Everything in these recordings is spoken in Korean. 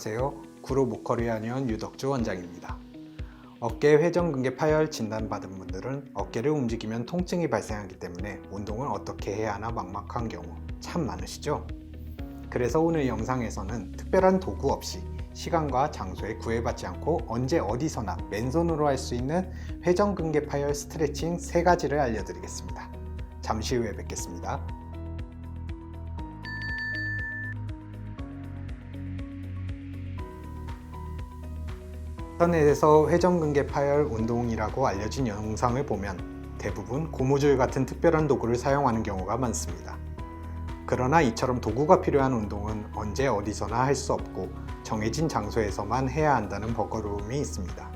안녕하세요. 구로 목걸이한의원 유덕주 원장입니다. 어깨 회전근개 파열 진단받은 분들은 어깨를 움직이면 통증이 발생하기 때문에 운동을 어떻게 해야 하나 막막한 경우 참 많으시죠? 그래서 오늘 영상에서는 특별한 도구 없이 시간과 장소에 구애받지 않고 언제 어디서나 맨손으로 할 수 있는 회전근개 파열 스트레칭 3가지를 알려드리겠습니다. 잠시 후에 뵙겠습니다. 인터넷에서 회전근개 파열 운동이라고 알려진 영상을 보면 대부분 고무줄 같은 특별한 도구를 사용하는 경우가 많습니다. 그러나 이처럼 도구가 필요한 운동은 언제 어디서나 할 수 없고 정해진 장소에서만 해야 한다는 번거로움이 있습니다.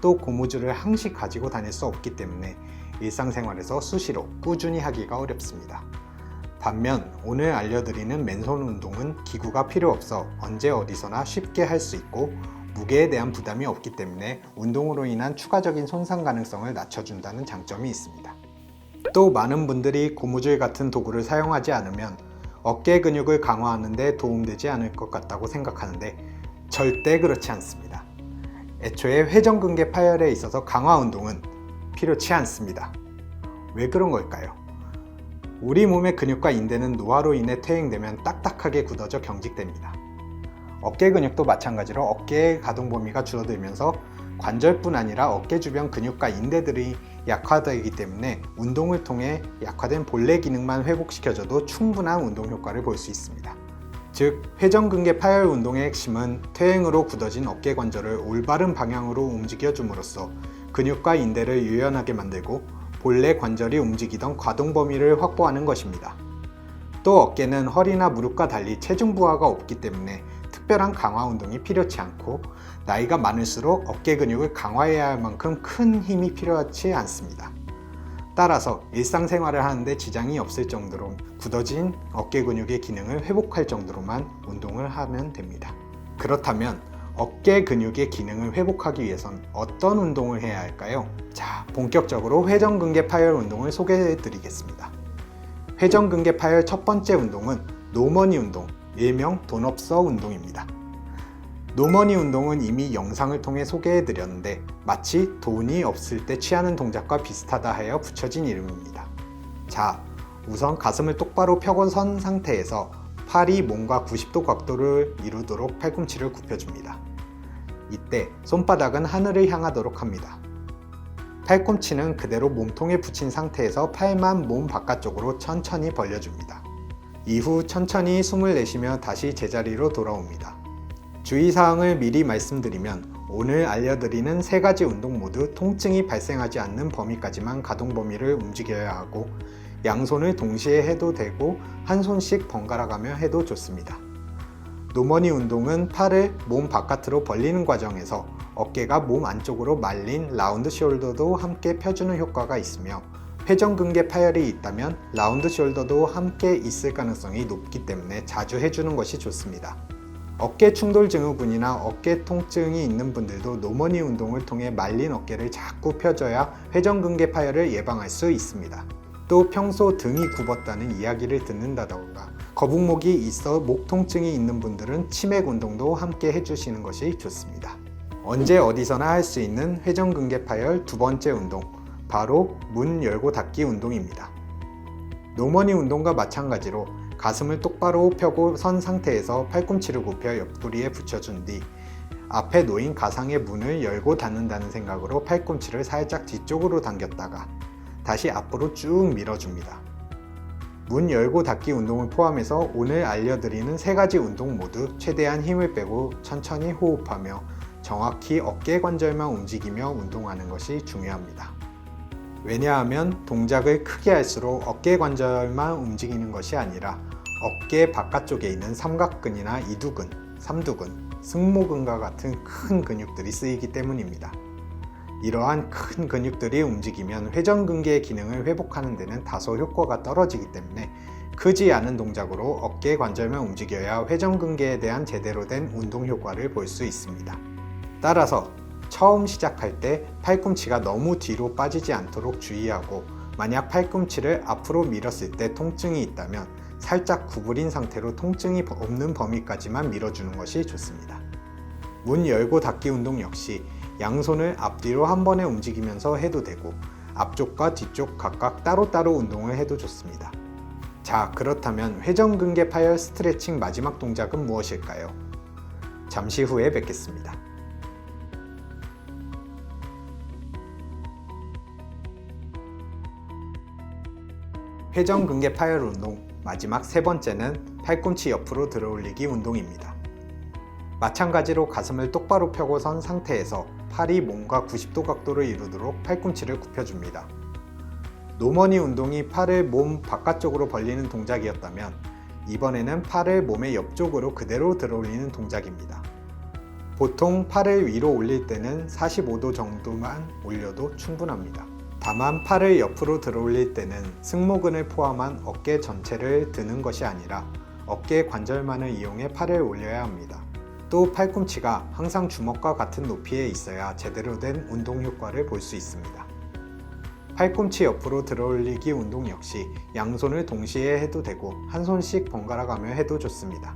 또 고무줄을 항시 가지고 다닐 수 없기 때문에 일상생활에서 수시로 꾸준히 하기가 어렵습니다. 반면 오늘 알려드리는 맨손 운동은 기구가 필요 없어 언제 어디서나 쉽게 할 수 있고 무게에 대한 부담이 없기 때문에 운동으로 인한 추가적인 손상 가능성을 낮춰준다는 장점이 있습니다. 또 많은 분들이 고무줄 같은 도구를 사용하지 않으면 어깨 근육을 강화하는 데 도움되지 않을 것 같다고 생각하는데 절대 그렇지 않습니다. 애초에 회전근개 파열에 있어서 강화 운동은 필요치 않습니다. 왜 그런 걸까요? 우리 몸의 근육과 인대는 노화로 인해 퇴행되면 딱딱하게 굳어져 경직됩니다. 어깨 근육도 마찬가지로 어깨의 가동 범위가 줄어들면서 관절뿐 아니라 어깨 주변 근육과 인대들이 약화되기 때문에 운동을 통해 약화된 본래 기능만 회복시켜줘도 충분한 운동 효과를 볼 수 있습니다. 즉, 회전근개 파열 운동의 핵심은 퇴행으로 굳어진 어깨 관절을 올바른 방향으로 움직여줌으로써 근육과 인대를 유연하게 만들고 본래 관절이 움직이던 가동 범위를 확보하는 것입니다. 또 어깨는 허리나 무릎과 달리 체중 부하가 없기 때문에 특별한 강화 운동이 필요치 않고 나이가 많을수록 어깨 근육을 강화해야 할 만큼 큰 힘이 필요하지 않습니다. 따라서 일상생활을 하는데 지장이 없을 정도로 굳어진 어깨 근육의 기능을 회복할 정도로만 운동을 하면 됩니다. 그렇다면 어깨 근육의 기능을 회복하기 위해선 어떤 운동을 해야 할까요? 자, 본격적으로 회전근개 파열 운동을 소개해 드리겠습니다. 회전근개 파열 첫 번째 운동은 노머니 운동, 일명 돈 없어 운동입니다. 노머니 운동은 이미 영상을 통해 소개해 드렸는데 마치 돈이 없을 때 취하는 동작과 비슷하다 하여 붙여진 이름입니다. 자, 우선 가슴을 똑바로 펴고 선 상태에서 팔이 몸과 90도 각도를 이루도록 팔꿈치를 굽혀줍니다. 이때 손바닥은 하늘을 향하도록 합니다. 팔꿈치는 그대로 몸통에 붙인 상태에서 팔만 몸 바깥쪽으로 천천히 벌려줍니다. 이후 천천히 숨을 내쉬며 다시 제자리로 돌아옵니다. 주의사항을 미리 말씀드리면 오늘 알려드리는 3가지 운동 모두 통증이 발생하지 않는 범위까지만 가동 범위를 움직여야 하고 양손을 동시에 해도 되고 한 손씩 번갈아 가며 해도 좋습니다. 노머니 운동은 팔을 몸 바깥으로 벌리는 과정에서 어깨가 몸 안쪽으로 말린 라운드 숄더도 함께 펴주는 효과가 있으며 회전근개 파열이 있다면 라운드 숄더도 함께 있을 가능성이 높기 때문에 자주 해주는 것이 좋습니다. 어깨 충돌 증후군이나 어깨 통증이 있는 분들도 노머니 운동을 통해 말린 어깨를 자꾸 펴줘야 회전근개 파열을 예방할 수 있습니다. 또 평소 등이 굽었다는 이야기를 듣는다던가 거북목이 있어 목 통증이 있는 분들은 치맥 운동도 함께 해주시는 것이 좋습니다. 언제 어디서나 할 수 있는 회전근개 파열 두 번째 운동, 바로 문 열고 닫기 운동입니다. 노머니 운동과 마찬가지로 가슴을 똑바로 펴고 선 상태에서 팔꿈치를 굽혀 옆구리에 붙여준 뒤 앞에 놓인 가상의 문을 열고 닫는다는 생각으로 팔꿈치를 살짝 뒤쪽으로 당겼다가 다시 앞으로 쭉 밀어줍니다. 문 열고 닫기 운동을 포함해서 오늘 알려드리는 3가지 운동 모두 최대한 힘을 빼고 천천히 호흡하며 정확히 어깨 관절만 움직이며 운동하는 것이 중요합니다. 왜냐하면 동작을 크게 할수록 어깨 관절만 움직이는 것이 아니라 어깨 바깥쪽에 있는 삼각근이나 이두근, 삼두근, 승모근과 같은 큰 근육들이 쓰이기 때문입니다. 이러한 큰 근육들이 움직이면 회전근개의 기능을 회복하는 데는 다소 효과가 떨어지기 때문에 크지 않은 동작으로 어깨 관절만 움직여야 회전근개에 대한 제대로 된 운동 효과를 볼 수 있습니다. 따라서 처음 시작할 때 팔꿈치가 너무 뒤로 빠지지 않도록 주의하고 만약 팔꿈치를 앞으로 밀었을 때 통증이 있다면 살짝 구부린 상태로 통증이 없는 범위까지만 밀어주는 것이 좋습니다. 문 열고 닫기 운동 역시 양손을 앞뒤로 한 번에 움직이면서 해도 되고 앞쪽과 뒤쪽 각각 따로따로 운동을 해도 좋습니다. 자, 그렇다면 회전근개 파열 스트레칭 마지막 동작은 무엇일까요? 잠시 후에 뵙겠습니다. 회전근개 파열 운동 마지막 세 번째는 팔꿈치 옆으로 들어올리기 운동입니다. 마찬가지로 가슴을 똑바로 펴고 선 상태에서 팔이 몸과 90도 각도를 이루도록 팔꿈치를 굽혀줍니다. 노머니 운동이 팔을 몸 바깥쪽으로 벌리는 동작이었다면 이번에는 팔을 몸의 옆쪽으로 그대로 들어올리는 동작입니다. 보통 팔을 위로 올릴 때는 45도 정도만 올려도 충분합니다. 다만 팔을 옆으로 들어올릴 때는 승모근을 포함한 어깨 전체를 드는 것이 아니라 어깨 관절만을 이용해 팔을 올려야 합니다. 또 팔꿈치가 항상 주먹과 같은 높이에 있어야 제대로 된 운동 효과를 볼 수 있습니다. 팔꿈치 옆으로 들어올리기 운동 역시 양손을 동시에 해도 되고 한 손씩 번갈아 가며 해도 좋습니다.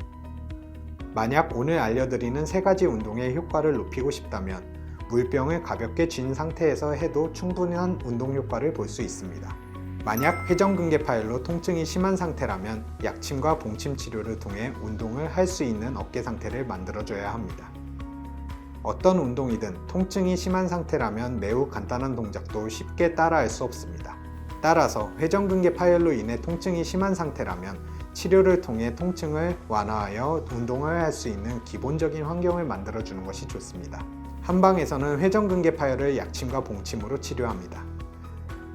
만약 오늘 알려드리는 세 가지 운동의 효과를 높이고 싶다면 물병을 가볍게 쥔 상태에서 해도 충분한 운동 효과를 볼 수 있습니다. 만약 회전근개 파열로 통증이 심한 상태라면 약침과 봉침 치료를 통해 운동을 할 수 있는 어깨 상태를 만들어줘야 합니다. 어떤 운동이든 통증이 심한 상태라면 매우 간단한 동작도 쉽게 따라할 수 없습니다. 따라서 회전근개 파열로 인해 통증이 심한 상태라면 치료를 통해 통증을 완화하여 운동을 할 수 있는 기본적인 환경을 만들어주는 것이 좋습니다. 한방에서는 회전근개 파열을 약침과 봉침으로 치료합니다.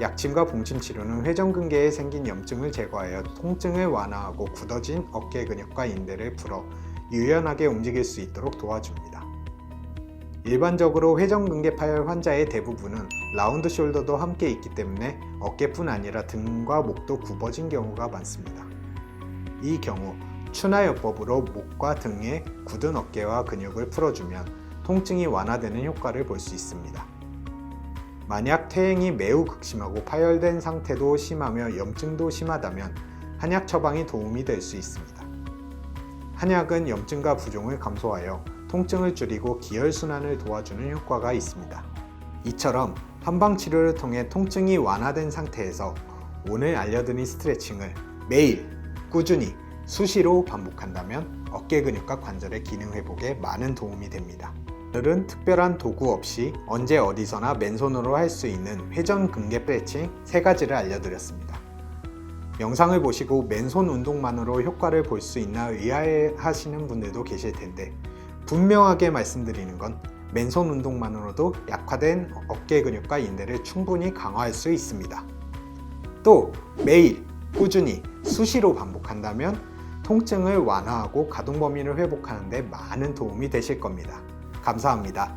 약침과 봉침 치료는 회전근개에 생긴 염증을 제거하여 통증을 완화하고 굳어진 어깨 근육과 인대를 풀어 유연하게 움직일 수 있도록 도와줍니다. 일반적으로 회전근개 파열 환자의 대부분은 라운드 숄더도 함께 있기 때문에 어깨뿐 아니라 등과 목도 굽어진 경우가 많습니다. 이 경우 추나요법으로 목과 등의 굳은 어깨와 근육을 풀어주면 통증이 완화되는 효과를 볼 수 있습니다. 만약 퇴행이 매우 극심하고 파열된 상태도 심하며 염증도 심하다면 한약 처방이 도움이 될 수 있습니다. 한약은 염증과 부종을 감소하여 통증을 줄이고 기혈순환을 도와주는 효과가 있습니다. 이처럼 한방치료를 통해 통증이 완화된 상태에서 오늘 알려드린 스트레칭을 매일 꾸준히 수시로 반복한다면 어깨 근육과 관절의 기능 회복에 많은 도움이 됩니다. 오늘은 특별한 도구 없이 언제 어디서나 맨손으로 할 수 있는 회전근개 스트레칭 3가지를 알려드렸습니다. 영상을 보시고 맨손 운동만으로 효과를 볼 수 있나 의아해하시는 분들도 계실 텐데 분명하게 말씀드리는 건 맨손 운동만으로도 약화된 어깨 근육과 인대를 충분히 강화할 수 있습니다. 또 매일 꾸준히 수시로 반복한다면 통증을 완화하고 가동 범위를 회복하는 데 많은 도움이 되실 겁니다. 감사합니다.